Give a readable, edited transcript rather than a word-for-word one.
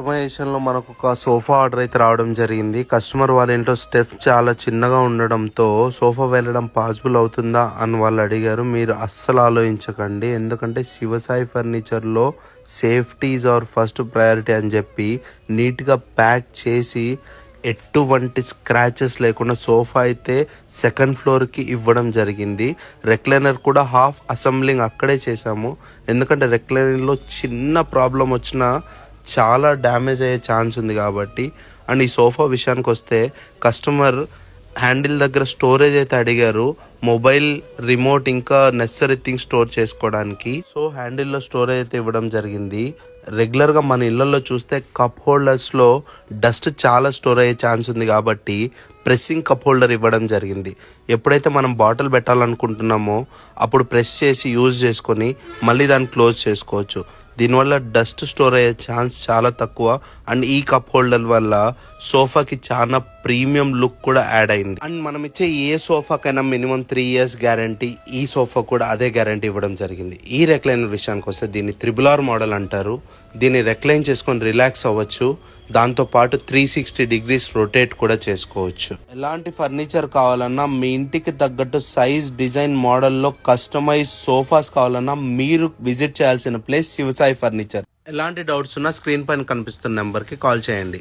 కస్టమైజేషన్లో మనకు ఒక sofa order అయితే రావడం జరిగింది. కస్టమర్ వాళ్ళ ఇంట్లో స్టెప్ చాలా చిన్నగా ఉండడంతో సోఫా వెళ్ళడం పాసిబుల్ అవుతుందా అని వాళ్ళు అడిగారు. మీరు అస్సలు ఆలోచించకండి, ఎందుకంటే శివసాయి ఫర్నిచర్లో safety is our first priority అని చెప్పి నీట్గా ప్యాక్ చేసి ఎటువంటి స్క్రాచెస్ లేకుండా సోఫా అయితే సెకండ్ ఫ్లోర్కి ఇవ్వడం జరిగింది. రెక్లైనర్ కూడా హాఫ్ అసెంబ్లింగ్ అక్కడే చేసాము, ఎందుకంటే రెక్లైనర్లో చిన్న ప్రాబ్లం వచ్చినా చాలా డ్యామేజ్ అయ్యే ఛాన్స్ ఉంది కాబట్టి. అండ్ ఈ సోఫా విషయానికి వస్తే కస్టమర్ హ్యాండిల్ దగ్గర స్టోరేజ్ అయితే అడిగారు, మొబైల్, రిమోట్ ఇంకా నెసరీ థింగ్స్ స్టోర్ చేసుకోవడానికి. సో హ్యాండిల్లో స్టోరేజ్ అయితే ఇవ్వడం జరిగింది. రెగ్యులర్గా మన ఇళ్లలో చూస్తే కప్ హోల్డర్స్లో డస్ట్ చాలా స్టోర్ అయ్యే ఛాన్స్ ఉంది కాబట్టి ప్రెస్సింగ్ కప్ హోల్డర్ ఇవ్వడం జరిగింది. ఎప్పుడైతే మనం బాటిల్ పెట్టాలనుకుంటున్నామో అప్పుడు ప్రెస్ చేసి యూజ్ చేసుకొని మళ్ళీ దాన్ని క్లోజ్ చేసుకోవచ్చు. దీనివల్ల డస్ట్ స్టోర్ అయ్యే ఛాన్స్ చాలా తక్కువ. అండ్ ఈ కప్ హోల్డర్ వల్ల సోఫాకి చాలా ప్రీమియం లుక్ కూడా యాడ్ అయింది. అండ్ మనం ఇచ్చే ఏ సోఫాకైనా మినిమం 3 years గ్యారంటీ, ఈ సోఫా కూడా అదే గ్యారంటీ ఇవ్వడం జరిగింది. ఈ రెక్లైనర్ విషయానికి వస్తే దీన్ని త్రిబుల్ మోడల్ అంటారు. దీన్ని రెక్లైన్ చేసుకొని రిలాక్స్ అవ్వచ్చు, దాంతోపాటు 360 degrees రొటేట్ కూడా చేసుకోవచ్చు. ఎలాంటి ఫర్నిచర్ కావాలన్నా, మీ ఇంటికి తగ్గట్టు సైజ్, డిజైన్, మోడల్లో కస్టమైజ్ సోఫాస్ కావాలన్నా మీరు విజిట్ చేయాల్సిన ప్లేస్ శివసాయి ఫర్నిచర్. ఎలాంటి డౌట్స్ ఉన్నా స్క్రీన్ పైన కనిపిస్తున్న నెంబర్కి కాల్ చేయండి.